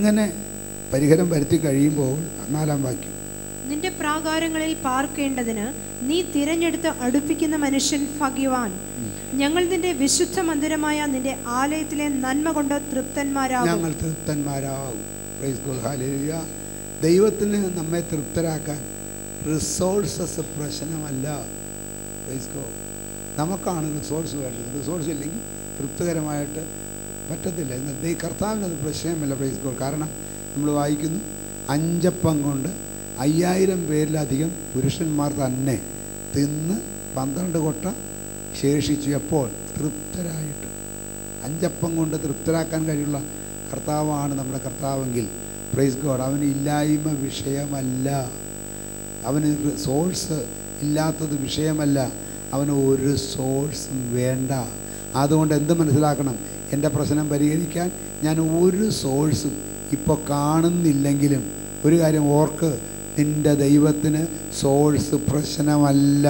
അങ്ങനെ പരിഹാരം വരുത്തി കഴിയുമ്പോൾ 4-ാം വാക്യം, നിന്റെ പ്രാകാരങ്ങളിൽ പാർക്കേണ്ടതിന് നീ തിരഞ്ഞെടുത്ത് അടുപ്പിക്കുന്ന മനുഷ്യൻ ഭാഗ്യവാൻ. ഞങ്ങൾ നിന്റെ വിശുദ്ധ മന്ദിരമായ നിന്റെ ആലയത്തിലെ നന്മ കൊണ്ട് തൃപ്തന്മാരാകും. ഞങ്ങൾ തൃപ്തന്മാരാകും. Praise God, hallelujah. ദൈവത്തിന് നമ്മെ തൃപ്തരാക്കാൻ റിസോഴ്സസ് പ്രശ്നമല്ല. Praise God. നമുക്കാണ് റിസോഴ്സ് വേണ്ടത്. റിസോഴ്സ് ഇല്ലെങ്കിൽ തൃപ്തികരമായിട്ട് പറ്റത്തില്ല. എന്നാൽ കർത്താവിനത് പ്രശ്നമല്ല. Praise God. കാരണം നമ്മൾ വായിക്കുന്നു, 5 അപ്പം കൊണ്ട് 5000 പേരിലധികം പുരുഷന്മാർ തന്നെ തിന്ന് 12 കൊട്ട ശേഷിച്ചു. എപ്പോൾ? തൃപ്തരായിട്ട്. 5 അപ്പം കൊണ്ട് തൃപ്തരാക്കാൻ കഴിയുള്ള കർത്താവാണ് നമ്മുടെ കർത്താവെങ്കിൽ പ്രൈസ് ഗോഡ്, അവന് ഇല്ലായ്മ വിഷയമല്ല, അവന് സോഴ്സ് ഇല്ലാത്തത് വിഷയമല്ല, അവന് ഒരു സോഴ്സും വേണ്ട. അതുകൊണ്ട് എന്ത് മനസ്സിലാക്കണം? എൻ്റെ പ്രശ്നം പരിഹരിക്കാൻ ഞാൻ ഒരു സോഴ്സും ഇപ്പോൾ കാണുന്നില്ലെങ്കിലും ഒരു കാര്യം ഓർക്ക്, നിൻ്റെ ദൈവത്തിന് സോഴ്സ് പ്രശ്നമല്ല.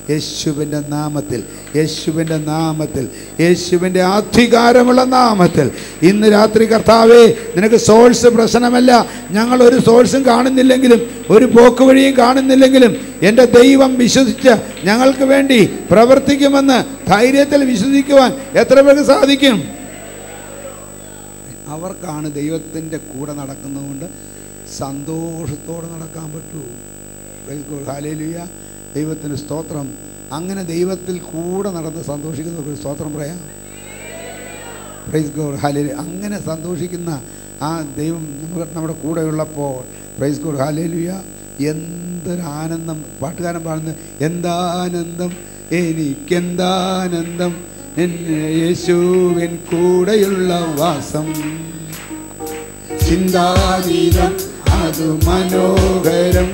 യേശുവിൻ്റെ നാമത്തിൽ, യേശുവിൻ്റെ നാമത്തിൽ, യേശുവിൻ്റെ അധികാരമുള്ള നാമത്തിൽ ഇന്ന് രാത്രി കർത്താവേ, നിനക്ക് സോഴ്സ് പ്രശ്നമല്ല. ഞങ്ങൾ ഒരു സോഴ്സും കാണുന്നില്ലെങ്കിലും ഒരു പോക്ക് വഴിയും കാണുന്നില്ലെങ്കിലും എൻ്റെ ദൈവം വിശ്വസിച്ച് ഞങ്ങൾക്ക് വേണ്ടി പ്രവർത്തിക്കുമെന്ന് ധൈര്യത്തിൽ വിശ്വസിക്കുവാൻ എത്ര പേർക്ക് സാധിക്കും? അവർക്കാണ് ദൈവത്തിൻ്റെ കൂടെ നടക്കുന്നതുകൊണ്ട് സന്തോഷത്തോടെ നടക്കാൻ പറ്റൂ. Praise God, hallelujah. ദൈവത്തിന് സ്തോത്രം. അങ്ങനെ ദൈവത്തിൽ കൂടെ നടന്ന് സന്തോഷിക്കുന്നവർക്ക് സ്തോത്രം പറയാം. Praise God, hallelujah. അങ്ങനെ സന്തോഷിക്കുന്ന ആ ദൈവം നമ്മുടെ കൂടെയുള്ളപ്പോൾ പ്രൈസ് ഗോഡ്, ഹല്ലേലൂയ, എന്തൊരാനന്ദം. പാട്ടുകാരൻ പാടുന്നത്, എന്താനന്ദം എനിക്കെന്താനന്ദം യേശുവിൻ കൂടെയുള്ള വാസം, ചിന്താതീതം അതു മനോഹരം,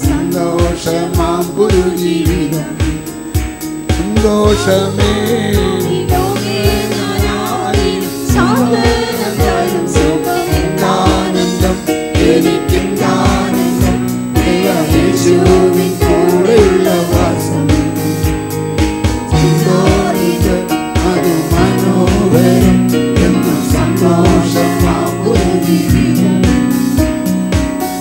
സന്തോഷമാം പുരുജീവിതം, സന്തോഷമേ ആനന്ദം എനിക്കെന്താനന്ദം യേശുവിൻ കൂടെയുള്ള വാസം, ചിന്താതീതം അതു മനോഹരം എന്ന സന്തോഷമാം പുരുജീവിതം,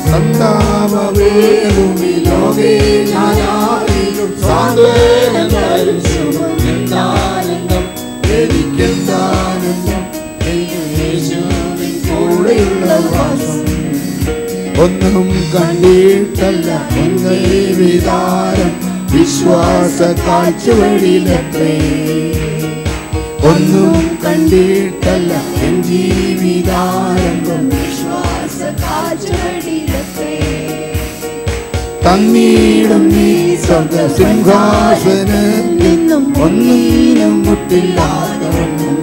സന്താപവേദുമി ലോകേ ഞാനായിലും സാന്ത്വനം തരും ശുഭം, എന്താനന്ദം എനിക്കെന്താനന്ദം യേശുവിൻ കൂടെയുള്ള വാസം, ഒന്നും കണ്ടിട്ടല്ല ഒന്നേ വിതാരം വിശ്വാസ കാഴ്ചവഴിയിലത്രേ, ഒന്നും കണ്ടിട്ടല്ല എൻ ജീവിതാരംഗം വിശ്വാസ കാഴ്ചവഴിയിലത്രേ, തന്നീടും നീ സ്വർഗ സിംഹാസനത്തിൽ നിന്നും ഒന്നിനും മുട്ടില്ലാതെ വണ്ണം,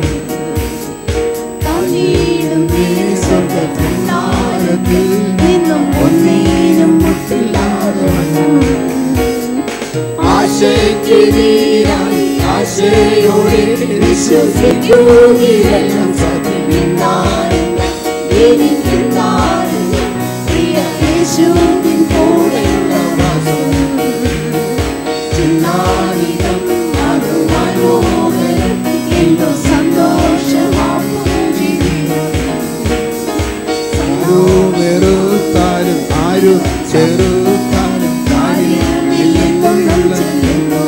തന്നീടും നീ സ്വർഗ ഭണ്ഡാരത്തിൽ നിന്നും ഒന്നിനും മുട്ടില്ലാതെ വണ്ണം, ആശയ്ക്കെതിരായി ആശയോടെ വിശ്വസിക്കുകയെല്ലാം സത്യമെന്നാണെന്ന് എനിക്കെന്താണെന്ന് പ്രിയ യേശുവിൻ കൂടെയുള്ള വാസം, ചിന്താതീതം അതു മനോഹരം എന്തോ സന്തോഷമാം ജീവിതം, വെറുത്താലും ആരും ചെറുത്താലും കാര്യമില്ലെന്നുള്ള ചെല്ലുന്നു,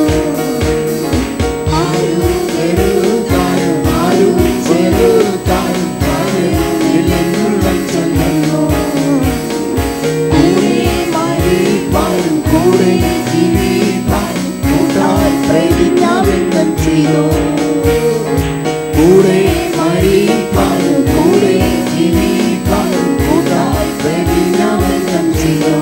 ആരും വെറുത്താലും ആരും ചെറുത്താലും കാര്യമില്ലെന്നുള്ള ചെല്ലുന്നു, കൂടെ മരിപ്പാനും കൂടെ ജീവിപ്പാനും കൂട്ടായി പ്രതിജ്ഞാബന്ധം ചെയ്തോ, കൂടെ മരിപ്പാനും കൂടെ ജീവിപ്പാനും കൂട്ടായി പ്രതിജ്ഞാബന്ധം ചെയ്തോ,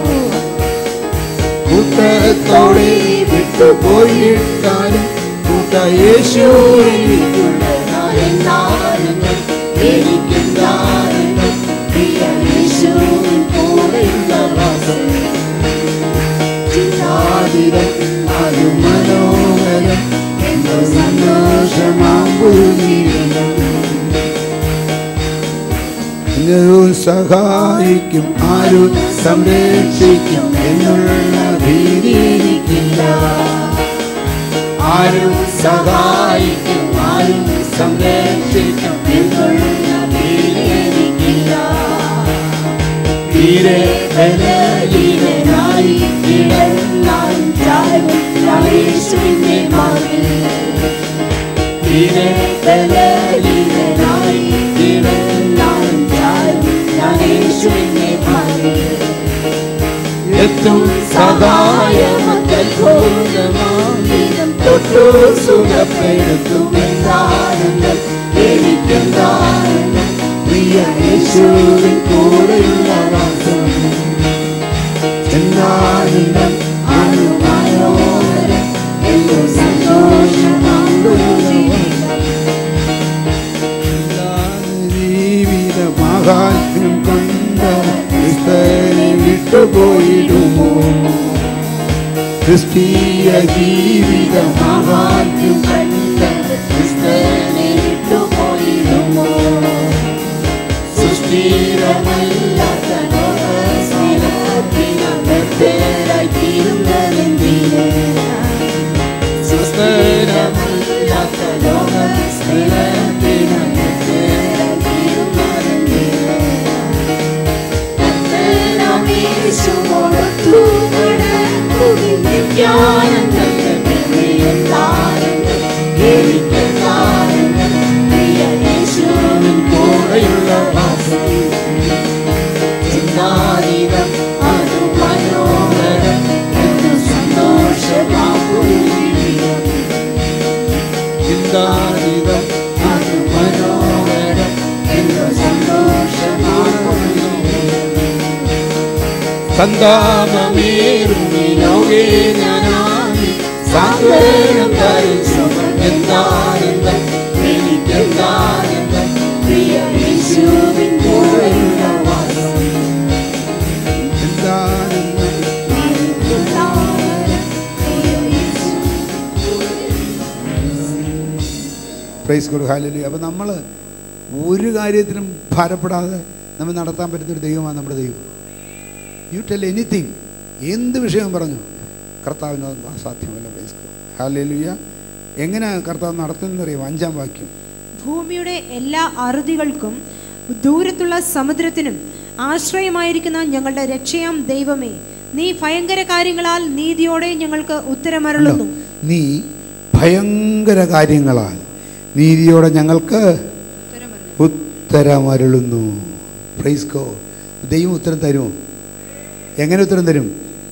കൂട്ടത്തോടെ വിട്ടുപോയിട്ടാലും കൂട്ട യേശു എനിക്കുള്ളതാണെന്നാനന്ദം എനിക്കെന്താനന്ദം പ്രിയ യേശുവിൻ കൂടെയുള്ള വാസം, ചിന്താതീതം അതു മനോഹരം എന്തോ സന്തോഷമാം പുരുജീവിതം, ആരും സഹായിക്കും ആരും സംരക്ഷിക്കും എന്നുള്ള ഭീതി എനിക്കില്ല, ആരും സഹായിക്കും ആരും സംരക്ഷിക്കും എന്നുള്ള ഭീതി എനിക്കില്ല, തീരെ ബലഹീനനായി കിടന്നാലും ചാരും ഞാൻ യേശുവിന്റെ മകൻ. തീരെ ബലഹീനനായി കിടന്നാലും ചാരും ഞാൻ യേശുവിന്റെ മകൻ. എത്തും സഹായമത്ഭുതമാം തൊട്ടു സുഖപ്പെടുത്തുമെന്നാനന്ദം എനിക്കെന്താനന്ദം പ്രിയ യേശുവിൻ കൂടെയുള്ള വാസം. എന്നാനന്ദം അനുമനോഹരം എന്നും സന്തോഷമാകുന്നു ജീവിതമാഹാത്മ്യം കൊണ്ട് ക്രിസ്തനെ വിട്ടുപോയിടുമോ? ക്രിസ്തീയ ജീവിതമാഹാത്മ്യം കണ്ട് ക്രിസ്തനെ വിട്ടുപോയിടുമോ? സുസ്ഥിരമല്ലാത്ത ലോകസ്നേഹത്തിനകത്തേരായിത്തീരുന്നതെന്തിന്? സുസ്ഥിരമല്ലാത്ത ലോകസ്നേഹത്തിനകത്തേരായിത്തീരുന്നതെന്തിന്? യേശുവോടൊത്തു നടക്കുവിൻ നിത്യാനന്ദത്തിൽ പിന്നെയെന്താനന്ദം എനിക്കെന്താനന്ദം പ്രിയ യേശുവിൻ കൂടെയുള്ള വാസം. ചിന്താതീതം അനുമനോഹരം എന്നു സന്തോഷമാകുന്നു ജീവിതം. ചിന്താതീതം അനുമനോഹരം എന്നു സന്തോഷമാകുന്നു സന്താപമേറും ഈ ലോകേ ഞാനായി സാന്ത്വനം തരും സുഖമെന്താനന്ദം എനിക്കെന്താനന്ദം പ്രിയ യേശുവിൻ കൂടെയുള്ള വാസം. Praise God hallelujah. അപ്പോൾ നമ്മൾ ഒരു കാര്യത്തിനും ഭാരപ്പെടാതെ നമ്മൾ നടത്താൻ പറ്റുന്നൊരു ദൈവമാണ് നമ്മുടെ ദൈവം. യു ടെൽ എനിത്തിങ്, എന്ത് വിഷയം പറഞ്ഞു കർത്താവിന് അസാധ്യമല്ല. Praise God hallelujah. എങ്ങനെ കർത്താവ് നടത്തുന്നറിയാം? 5-ാം വാക്യം. ഭൂമിയുടെ എല്ലാ അറുതികൾക്കും ദൂരത്തുള്ള സമുദ്രത്തിനും ആശ്രയമായിരിക്കുന്ന ഞങ്ങളുടെ രക്ഷയാം ദൈവമേ, നീ ഭയങ്കര കാര്യങ്ങളാൽ നീതിയോടെ ഞങ്ങൾക്ക് ഉത്തരമരുളുന്നു. നീ ഭയങ്കര കാര്യങ്ങളാൽ നീതിയോടെ ഞങ്ങൾക്ക് ഉത്തരമരുളുന്നു. Praise God. ദൈവം ഉത്തരം തരുമോ? എങ്ങനെ ഉത്തരം തരും?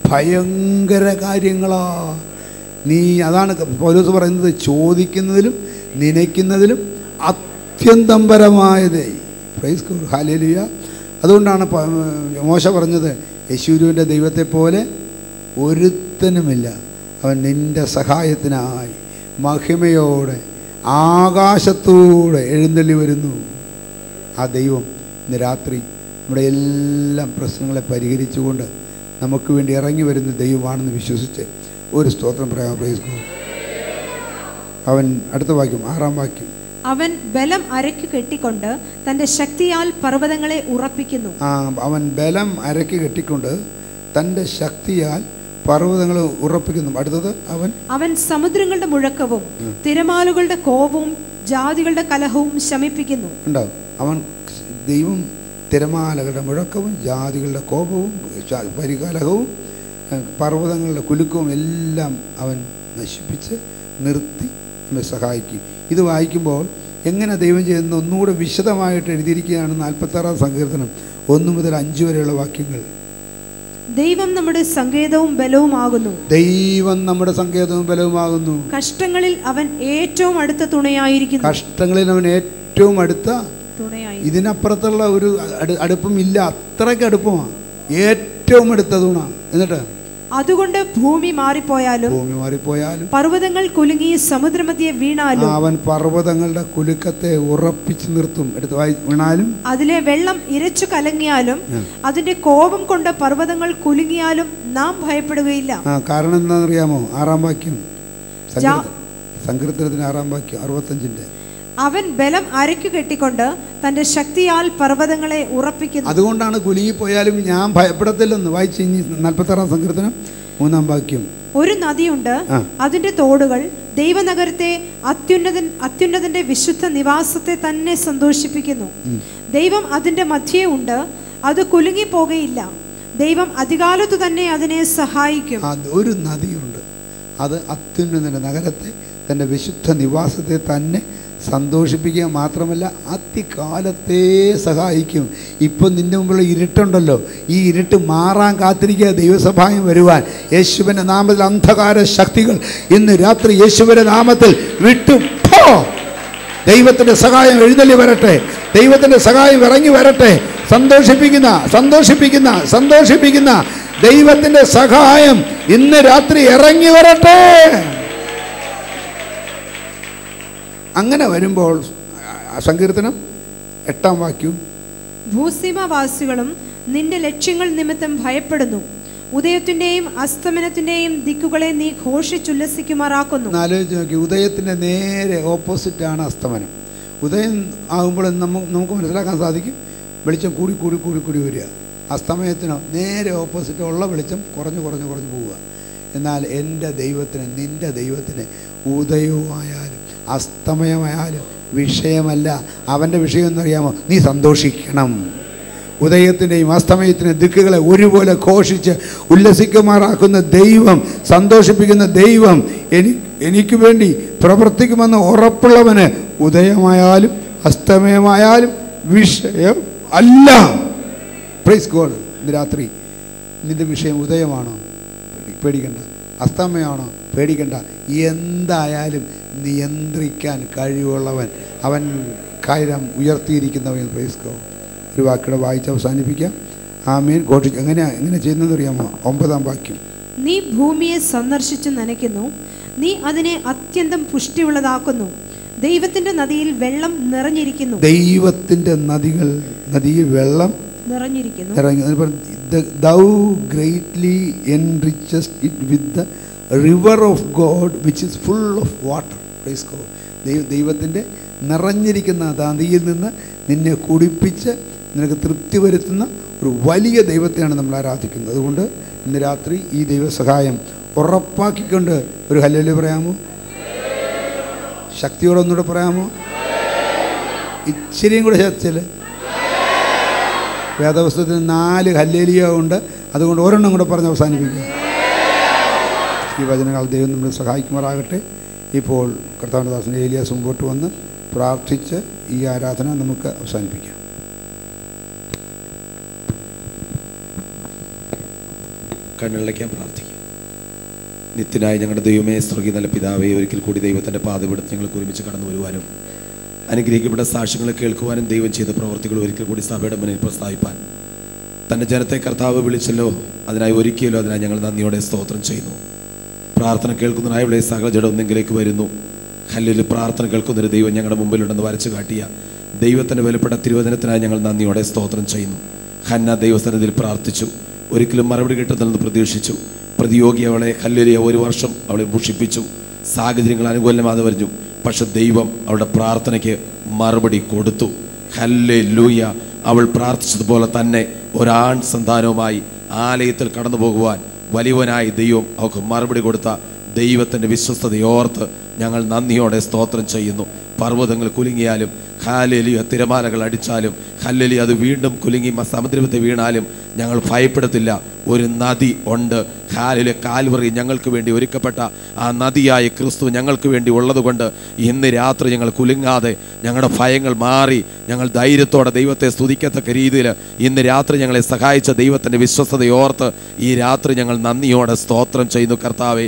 ഭയങ്കര കാര്യങ്ങളാ നീ. അതാണ് പൗലോസ് പറയുന്നത്, ചോദിക്കുന്നതിലും നനയ്ക്കുന്നതിലും അത്യന്തം പരമായത്. Praise God hallelujah. അതുകൊണ്ടാണ് മോശ പറഞ്ഞത്, യെശുരുവിൻ്റെ ദൈവത്തെ പോലെ ഒരുത്തനുമില്ല. അവൻ നിൻ്റെ സഹായത്തിനായി മഹിമയോടെ ആകാശത്തൂടെ എഴുന്നള്ളി വരുന്നു. ആ ദൈവം ഇന്ന് രാത്രി നമ്മുടെ എല്ലാ പ്രശ്നങ്ങളെ പരിഹരിച്ചുകൊണ്ട് നമുക്ക് വേണ്ടി ഇറങ്ങി വരുന്ന ദൈവമാണെന്ന് വിശ്വസിച്ച് ഒരു സ്തോത്രം പറയാം. Praise God. അവൻ അടുത്ത വാക്യം, 6-ാം വാക്യം. അവൻ ബലം അരയ്ക്ക് കെട്ടിക്കൊണ്ട് തന്റെ ശക്തിയാൽ പർവ്വതങ്ങളെ ഉറപ്പിക്കുന്നു. അവൻ ബലം അരയ്ക്ക് കെട്ടിക്കൊണ്ട് തൻ്റെ ശക്തിയാൽ പർവ്വതങ്ങളെ ഉറപ്പിക്കുന്നു. അടുത്തത്, അവൻ സമുദ്രങ്ങളുടെ മുഴക്കവും തിരമാലുകളുടെ കോപവും ജാതികളുടെ കലഹവും ശമിപ്പിക്കുന്നു. ഉണ്ടാവും. അവൻ ദൈവം തിരമാലകളുടെ മുഴക്കവും ജാതികളുടെ കോപവും പരികലഹവും പർവ്വതങ്ങളുടെ കുലുക്കവും എല്ലാം അവൻ നശിപ്പിച്ച് നിർത്തി നമ്മെ സഹായിക്കും. ഇത് വായിക്കുമ്പോൾ എങ്ങനെ ദൈവം ചെയ്യുന്ന ഒന്നുകൂടെ വിശദമായിട്ട് എഴുതിയിരിക്കുകയാണ്. 46-ാം സങ്കീർത്തനം 1 മുതൽ 5 വരെയുള്ള വാക്യങ്ങൾ. ദൈവം നമ്മുടെ സങ്കേതവും ബലവുമാകുന്നു. ദൈവം നമ്മുടെ സങ്കേതവും ബലവുമാകുന്നു. കഷ്ടങ്ങളിൽ അവൻ ഏറ്റവും അടുത്ത തുണയായിരിക്കുന്നു. കഷ്ടങ്ങളിൽ അവൻ ഏറ്റവും അടുത്ത തുണയായി. ഇതിനപ്പുറത്തുള്ള ഒരു അടുപ്പം ഇല്ല. അത്രയ്ക്ക് അടുപ്പമാണ്. ഏറ്റവും അടുത്ത തുണ. എന്നിട്ട് അതുകൊണ്ട് ഭൂമി മാറിപ്പോയാലും പർവ്വതങ്ങൾ കുലുങ്ങി സമുദ്രമധ്യേ വീണാലും അവൻ പർവ്വതങ്ങളുടെ കുലുക്കത്തെ ഉറപ്പിച്ചു നിർത്തും. എടുത്ത് വീണാലും അതിലെ വെള്ളം ഇരച്ചു കലങ്ങിയാലും അതിന്റെ കോപം കൊണ്ട് പർവ്വതങ്ങൾ കുലുങ്ങിയാലും നാം ഭയപ്പെടുകയില്ല. കാരണം എന്താണെന്നറിയാമോ? 6-ാം വാക്യം, സങ്കീർത്തനത്തിന് 6-ാം വാക്യം 65-ന്റെ. അവൻ ബലം അരയ്ക്കു കെട്ടിക്കൊണ്ട് തന്റെ ശക്തിയാൽ പർവ്വതങ്ങളെ ഉറപ്പിക്കുന്നു. അതുകൊണ്ടാണ് കുലുങ്ങിപ്പോയാലും ഞാൻ ഭയപ്പെടത്തില്ലെന്ന്. വായിച്ച് 46-ാം സങ്കീർത്തനം 3-ാം വാക്യം. ഒരു നദിയുണ്ട്, അതിന്റെ തോടുകൾ ദൈവനഗരത്തെ അത്യുന്നതന്റെ വിശുദ്ധ നിവാസത്തെ തന്നെ സന്തോഷിപ്പിക്കുന്നു. ദൈവം അതിന്റെ മധ്യേ ഉണ്ട്, അത് കുലുങ്ങിപ്പോകയില്ല. ദൈവം അധികാലത്തു തന്നെ അതിനെ സഹായിക്കും. ഒരു നദിയുണ്ട്, അത് അത്യുന്നത നഗരത്തെ, തൻ്റെ വിശുദ്ധ നിവാസത്തെ തന്നെ സന്തോഷിപ്പിക്കുക മാത്രമല്ല അതികാലത്തെ സഹായിക്കും. ഇപ്പം നിൻ്റെ മുമ്പുള്ള ഇരുട്ടുണ്ടല്ലോ, ഈ ഇരുട്ട് മാറാൻ കാത്തിരിക്കുക ദൈവസഹായം വരുവാൻ. യേശുവിൻ്റെ നാമത്തിൽ അന്ധകാര ശക്തികൾ ഇന്ന് രാത്രി യേശുവിൻ്റെ നാമത്തിൽ വിട്ടു പോ. ദൈവത്തിൻ്റെ സഹായം എഴുന്നള്ളി വരട്ടെ, ദൈവത്തിൻ്റെ സഹായം ഇറങ്ങി വരട്ടെ. സന്തോഷിപ്പിക്കുന്ന ദൈവത്തിൻ്റെ സഹായം ഇന്ന് രാത്രി ഇറങ്ങി വരട്ടെ. അങ്ങനെ വരുമ്പോൾ സങ്കീർത്തനം 8-ാം വാക്യം, ഭൂസീമാവാസികളും നിന്റെ ലക്ഷ്യങ്ങൾ നിമിത്തം ഭയപ്പെടുന്നു. ഉദയത്തിന്റെയും അസ്തമനത്തിന്റെയും ദിക്കുകളെ നീ ഘോഷിച്ചുല്ലസിക്കുമാറാക്കുന്നു. ആലോചിച്ച് നോക്കി, ഉദയത്തിൻ്റെ നേരെ ഓപ്പോസിറ്റാണ് അസ്തമനം. ഉദയം ആകുമ്പോൾ നമുക്ക് മനസ്സിലാക്കാൻ സാധിക്കും, വെളിച്ചം കൂടി കൂടി കൂടി കൂടി വരിക. അസ്തമയത്തിനോ നേരെ ഓപ്പോസിറ്റ്, ഉള്ള വെളിച്ചം കുറഞ്ഞു പോവുക. എന്നാൽ എൻ്റെ ദൈവത്തിന്, നിൻ്റെ ദൈവത്തിന് ഉദയവുമായാലും അസ്തമയമായാലും വിഷയമല്ല. അവൻ്റെ വിഷയം എന്നറിയാമോ? നീ സന്തോഷിക്കണം. ഉദയത്തിൻ്റെയും അസ്തമയത്തിൻ്റെയും ദിക്കുകളെ ഒരുപോലെ ഘോഷിച്ച് ഉല്ലസിക്കുമാറാക്കുന്ന ദൈവം, സന്തോഷിപ്പിക്കുന്ന ദൈവം എനിക്ക് വേണ്ടി പ്രവർത്തിക്കുമെന്ന് ഉറപ്പുള്ളവന് ഉദയമായാലും അസ്തമയമായാലും വിഷയം അല്ല. Praise God. ഇന്ന് രാത്രി നിൻ്റെ വിഷയം ഉദയമാണോ? പേടിക്കണ്ട. അസ്തമയമാണോ? പേടിക്കണ്ട. എന്തായാലും നിയന്ത്രിക്കാൻ കഴിവുള്ളവൻ, അവൻ കാര്യം ഉയർത്തിയിരിക്കുന്നവൻ. Praise God. ഒരു വാക്കിടെ വായിച്ച് അവസാനിപ്പിക്കാം. ആമേൻ. ഘോഷിച്ച് എങ്ങനെ ചെയ്യുന്നതെന്ന് അറിയാമോ? 9-ാം വാക്യം, നീ ഭൂമിയെ സന്ദർശിച്ചു നനയ്ക്കുന്നു, നീ അതിനെ അത്യന്തം പുഷ്ടിയുള്ളതാക്കുന്നു. ദൈവത്തിന്റെ നദിയിൽ വെള്ളം നിറഞ്ഞിരിക്കുന്നു. ദൈവത്തിന്റെ നദിയിൽ വെള്ളം നിറഞ്ഞിരിക്കുന്നു. Thou greatly enrichest it with the river of God which is full of water. Praise God. ദൈവത്തിൻ്റെ നിറഞ്ഞിരിക്കുന്ന നദിയിൽ നിന്ന് നിന്നെ കുടിപ്പിച്ച് നിനക്ക് തൃപ്തി വരുത്തുന്ന ഒരു വലിയ ദൈവത്തെയാണ് നമ്മൾ ആരാധിക്കുന്നത്. അതുകൊണ്ട് ഇന്ന് രാത്രി ഈ ദൈവസഹായം ഉറപ്പാക്കിക്കൊണ്ട് ഒരു ഹല്ലേലൂയ പറയാമോ? ശക്തിയോടൊന്നുകൂടെ പറയാമോ? ഇച്ചിരിയും കൂടെ ചേർച്ചൽ. വേദപുസ്തകത്തിൽ 4 ഹല്ലേലൂയ ഉണ്ട്. അതുകൊണ്ട് ഒരെണ്ണം കൂടെ പറഞ്ഞ് അവസാനിപ്പിക്കുക. ഈ വചനങ്ങൾ ദൈവം നമ്മളെ സഹായിക്കുമാറാകട്ടെ. ഇപ്പോൾ കർത്താവിൻ്റെ ദാസൻ ഏലിയാസ് മുമ്പോട്ട് വന്ന് പ്രാർത്ഥിച്ച് ഈ ആരാധന നമുക്ക് അവസാനിപ്പിക്കാം. കണ്ണുകളിലേക്കാൻ പ്രാർത്ഥിക്കും. നിത്യനായ ഞങ്ങളുടെ ദൈവമേ, സ്വർഗീയ നല്ല പിതാവേ, ഒരിക്കൽ കൂടി ദൈവത്തിൻ്റെ പാതപിടുത്ത് ഞങ്ങൾക്ക് ഒരുമിച്ച് കടന്നു വരുവാനും അനുഗ്രഹിക്കപ്പെട്ട സാക്ഷ്യങ്ങളെ കേൾക്കുവാനും ദൈവം ചെയ്ത പ്രവർത്തികൾ ഒരിക്കൽ കൂടി സഭയുടെ മുന്നിൽ പ്രസ്താവിപ്പാൻ തൻ്റെ ജനത്തെ കർത്താവ് വിളിച്ചല്ലോ. അതിനായി ഞങ്ങൾ നന്ദിയോടെ സ്തോത്രം ചെയ്യുന്നു. പ്രാർത്ഥന കേൾക്കുന്നതിനായുള്ള സകല ജഡം ഒന്നെങ്കിലേക്ക് വരുന്നു. ഹല്ലേലൂയ. പ്രാർത്ഥന കേൾക്കുന്നൊരു ദൈവം ഞങ്ങളുടെ മുമ്പിലുണ്ടെന്ന് വരച്ചു കാട്ടിയ ദൈവത്തിൻ്റെ വിലപ്പെട്ട തിരുവചനത്തിനായി ഞങ്ങൾ നന്ദിയോടെ സ്തോത്രം ചെയ്യുന്നു. ഹന്ന ദൈവസന്നിധിയിൽ പ്രാർത്ഥിച്ചു, ഒരിക്കലും മറുപടി കിട്ടുന്നില്ലെന്ന് പ്രതീക്ഷിച്ചു. പ്രതിയോഗി അവളെ ഹല്ലേലൂയ 1 വർഷം അവളെ ഭൂഷിപ്പിച്ചു. സാഹചര്യങ്ങൾ അനുകൂലമാതെ വരിഞ്ഞു. പക്ഷെ ദൈവം അവളുടെ പ്രാർത്ഥനയ്ക്ക് മറുപടി കൊടുത്തു. ഹല്ലേലൂയ. അവൾ പ്രാർത്ഥിച്ചതുപോലെ തന്നെ ഒരാൺ സന്താനവുമായി ആലയത്തിൽ കടന്നു പോകുവാൻ വലിയവനായി ദൈവം അവൾക്ക് മറുപടി കൊടുത്ത ദൈവത്തിൻ്റെ വിശ്വസ്തതയോർത്ത് ഞങ്ങൾ നന്ദിയോടെ സ്തോത്രം ചെയ്യുന്നു. പർവ്വതങ്ങൾ കുലുങ്ങിയാലും ഹല്ലേലൂയ, തിരമാലകൾ അടിച്ചാലും ഹല്ലേലൂയ, അത് വീണ്ടും കുലുങ്ങി സമുദ്രത്തിൽ വീണാലും ഞങ്ങൾ ഭയപ്പെടത്തില്ല. ഒരു നദി ഉണ്ട്. ഹല്ലേലൂയ. കാൽവറി ഞങ്ങൾക്ക് വേണ്ടി ഒരുക്കപ്പെട്ട ആ നദിയായ ക്രിസ്തു ഞങ്ങൾക്ക് വേണ്ടി ഉള്ളതുകൊണ്ട് ഇന്ന് രാത്രി ഞങ്ങൾ കുലുങ്ങാതെ ഞങ്ങളുടെ ഭയങ്ങൾ മാറി ഞങ്ങൾ ധൈര്യത്തോടെ ദൈവത്തെ സ്തുതിക്കത്തക്ക രീതിയിൽ ഇന്ന് രാത്രി ഞങ്ങളെ സഹായിച്ച ദൈവത്തിൻ്റെ വിശ്വസ്തതയോർത്ത് ഈ രാത്രി ഞങ്ങൾ നന്ദിയോടെ സ്തോത്രം ചെയ്യുന്നു. കർത്താവെ,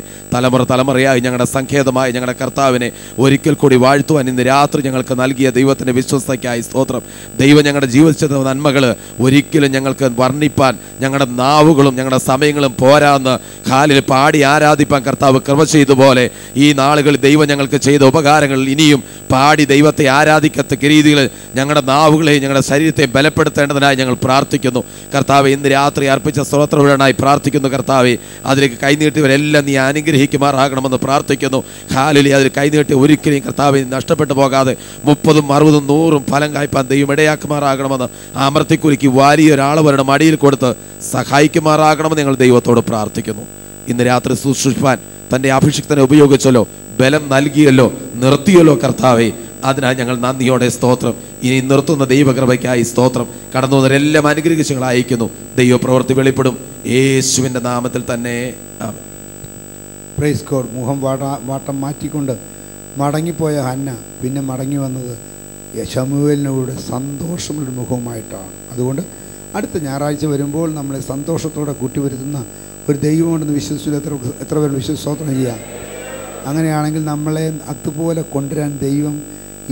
തലമുറയായി ഞങ്ങളുടെ സങ്കേതമായി ഞങ്ങളുടെ കർത്താവിനെ ഒരിക്കൽ കൂടി വാഴ്ത്തുവാൻ ഇന്ന് രാത്രി ഞങ്ങൾക്ക് നൽകിയ ദൈവത്തിൻ്റെ വിശ്വസ്തയ്ക്കായി സ്തോത്രം. ദൈവം ഞങ്ങളുടെ ജീവിതത്തിൻ്റെ നന്മകൾ ഒരിക്കലും ഞങ്ങൾക്ക് വർണ്ണിപ്പാൻ ഞങ്ങളുടെ നാവുകളും ഞങ്ങളുടെ സമയങ്ങളും പോരാന്ന് കാലിൽ പാടി ആരാധിപ്പാൻ കർത്താവ് കൃപ ചെയ്തതുപോലെ ഈ നാളുകളിൽ ദൈവം ഞങ്ങൾക്ക് ചെയ്ത ഉപകാരങ്ങൾ ഇനിയും പാടി ദൈവത്തെ ആരാധിക്കത്തക്ക രീതിയിൽ ഞങ്ങളുടെ നാവുകളെ ഞങ്ങളുടെ ശരീരത്തെ ബലപ്പെടുത്തേണ്ടതിനായി ഞങ്ങൾ പ്രാർത്ഥിക്കുന്നു. കർത്താവെ, ഇന്ന് രാത്രി അർപ്പിച്ച സ്തോത്രവിടാനായി പ്രാർത്ഥിക്കുന്നു. കർത്താവെ, അതിലേക്ക് കൈനീട്ടിയവരെല്ലാം നീ അനുഗ്രഹിക്കുമാറാകണമെന്ന് പ്രാർത്ഥിക്കുന്നു. ഹല്ലേലൂയ. അതിൽ കൈനീട്ടി ഒരിക്കലും കർത്താവെ നഷ്ടപ്പെട്ടു പോകാതെ 30, 60, 100 ഫലം കായ്പാൻ ദൈവം ഇടയാക്കുമാറാകണമെന്ന് അമർത്തിക്കുലുക്കി വലിയൊരാളവരുടെ മടിയിൽ കൊടുത്ത് സഹായിക്കുമാറാകണമെന്ന് ഞങ്ങൾ ദൈവത്തോട് പ്രാർത്ഥിക്കുന്നു. ഇന്ന് രാത്രി ശുശ്രൂഷിപ്പാൻ തൻ്റെ അഭിഷിക്തനെ ഉപയോഗിച്ചല്ലോ, ബലം നൽകിയല്ലോ, നിർത്തിയല്ലോ. കർത്താവെ, അതിനാൽ ഞങ്ങൾ നന്ദിയോടെ സ്തോത്രം. ഇനി നിർത്തുന്ന ദൈവകൃപയ്ക്കായി സ്തോത്രം. കടന്നു വന്നവരെല്ലാം അനുഗ്രഹിച്ച് ഞങ്ങൾ അയക്കുന്നു. ദൈവപ്രവൃത്തി വെളിപ്പെടും യേശുവിൻ്റെ നാമത്തിൽ തന്നെ. ആമേൻ. Praise God. മുഖം വാട്ടം മാറ്റിക്കൊണ്ട് മടങ്ങിപ്പോയ ഹന്ന പിന്നെ മടങ്ങി വന്നത് ശമൂവേലിനോട് സന്തോഷമുള്ളൊരു മുഖവുമായിട്ടാണ്. അതുകൊണ്ട് അടുത്ത ഞായറാഴ്ച വരുമ്പോൾ നമ്മളെ സന്തോഷത്തോടെ കൂട്ടിവരുത്തുന്ന ഒരു ദൈവമുണ്ടെന്ന് വിശ്വസിച്ചു എത്ര പേർ വിശ്വസ്തോത്രം ചെയ്യാം. അങ്ങനെയാണെങ്കിൽ നമ്മളെ അതുപോലെ കൊണ്ടുവരാൻ ദൈവം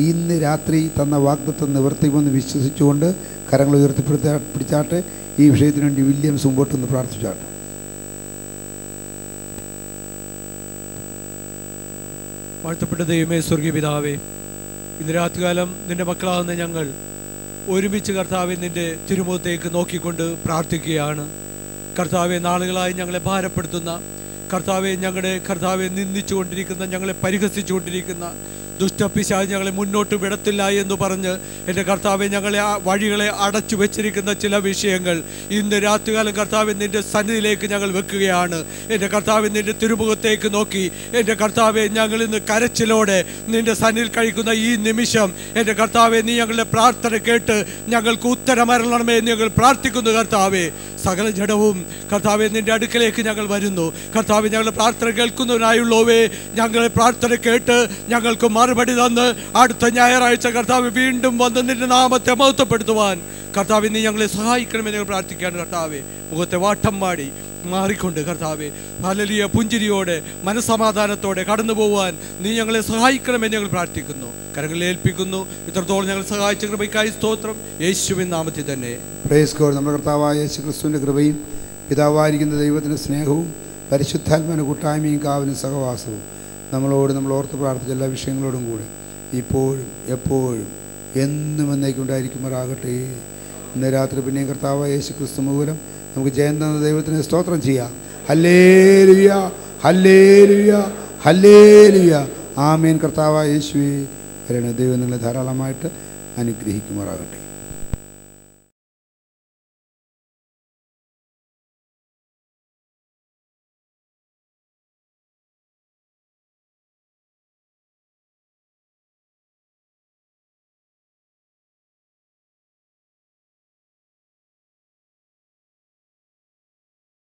ഇന്ന് രാത്രി തന്ന വാഗ്ദത്തം നിവർത്തിക്കുമെന്ന് വിശ്വസിച്ചുകൊണ്ട് കരങ്ങൾ പിടിച്ചാട്ടെ. ഈ വിഷയത്തിന് വേണ്ടി വില്യംസ് മുമ്പോട്ടൊന്ന് പ്രാർത്ഥിച്ചാട്ടെ. വാഴ്ത്തപ്പെട്ട ദൈവമേ, സ്വർഗീയ പിതാവേ, ഇന്ന് രാത്രികാലം നിന്റെ മക്കളാകുന്ന ഞങ്ങൾ ഒരുമിച്ച് കർത്താവെ നിന്റെ തിരുമുഖത്തേക്ക് നോക്കിക്കൊണ്ട് പ്രാർത്ഥിക്കുകയാണ്. കർത്താവെ, നാളുകളായി ഞങ്ങളെ ഭാരപ്പെടുത്തുന്ന കർത്താവെ, കർത്താവെ നിന്ദിച്ചുകൊണ്ടിരിക്കുന്ന, ഞങ്ങളെ പരിഹസിച്ചുകൊണ്ടിരിക്കുന്ന ദുഷ്ടപിശാച് ഞങ്ങളെ മുന്നോട്ട് വിടത്തില്ല എന്ന് പറഞ്ഞ് എൻ്റെ കർത്താവെ ഞങ്ങളെ ആ വഴികളെ അടച്ചു വെച്ചിരിക്കുന്ന ചില വിഷയങ്ങൾ ഇന്ന് രാത്രികാലം കർത്താവെ നിൻ്റെ സന്നിധിയിലേക്ക് ഞങ്ങൾ വെക്കുകയാണ്. എൻ്റെ കർത്താവെ നിൻ്റെ തിരുമുഖത്തേക്ക് നോക്കി എൻ്റെ കർത്താവെ ഞങ്ങൾ ഇന്ന് കരച്ചിലോടെ നിൻ്റെ സന്നിധിയിൽ കഴിക്കുന്ന ഈ നിമിഷം എൻ്റെ കർത്താവെ നീ ഞങ്ങളുടെ പ്രാർത്ഥന കേട്ട് ഞങ്ങൾക്ക് ഉത്തരമരണമേ എന്ന് ഞങ്ങൾ പ്രാർത്ഥിക്കുന്നു. കർത്താവെ, സകല ജഡവും കർത്താവെ നിൻ്റെ അടുക്കലേക്ക് ഞങ്ങൾ വരുന്നു. കർത്താവെ, ഞങ്ങളുടെ പ്രാർത്ഥന കേൾക്കുന്നതിനായുള്ളവേ, ഞങ്ങളെ പ്രാർത്ഥന കേട്ട് ഞങ്ങൾക്ക് മറുപടി തന്ന് അടുത്ത ഞായറാഴ്ച കർത്താവ് വീണ്ടും വന്ന് നിന്റെ നാമത്തെ മഹത്വപ്പെടുത്തുവാൻ കർത്താവെ നീ ഞങ്ങളെ സഹായിക്കണമെന്ന് ഞങ്ങൾ പ്രാർത്ഥിക്കുകയാണ്. കർത്താവെ, മുഖത്തെ വാട്ടം മാടി മാറിക്കൊണ്ട് കർത്താവെ ഹല്ലേലൂയ പുഞ്ചിരിയോടെ മനസ്സമാധാനത്തോടെ കടന്നു പോകുവാൻ നീ ഞങ്ങളെ സഹായിക്കണമെന്ന് ഞങ്ങൾ പ്രാർത്ഥിക്കുന്നു. കരങ്ങളിൽ ഏൽപ്പിക്കുന്നു. ഇത്രത്തോളം ഞങ്ങൾ സഹായിച്ച കൃപയ്ക്കായി സ്തോത്രം. യേശുവിൻ നാമത്തിൽ തന്നെ. Praise God. നമ്മുടെ കർത്താവായ യേശു ക്രിസ്തുവിൻ്റെ കൃപയും പിതാവായിരിക്കുന്ന ദൈവത്തിൻ്റെ സ്നേഹവും പരിശുദ്ധാത്മാവിൻ്റെ കൂട്ടായ്മയും കാവലും സഹവാസവും നമ്മളോട് നമ്മൾ ഓർത്ത് പ്രാർത്ഥിച്ച എല്ലാ വിഷയങ്ങളോടും കൂടി ഇപ്പോഴും എപ്പോഴും എന്നും എന്നേക്കുണ്ടായിരിക്കുമാറാകട്ടെ. ഇന്ന് രാത്രി പിന്നെയും കർത്താവായ യേശു ക്രിസ്തു മൂലം നമുക്ക് ജയം തന്ന ദൈവത്തിന് സ്തോത്രം ചെയ്യാം. ഹല്ലേലൂയ, ഹല്ലേലൂയ, ഹല്ലേലൂയ. ആമേൻ. കർത്താവായ യേശുവേ വരണ ദൈവം നിങ്ങളെ ധാരാളമായിട്ട് അനുഗ്രഹിക്കുമാറാകട്ടെ.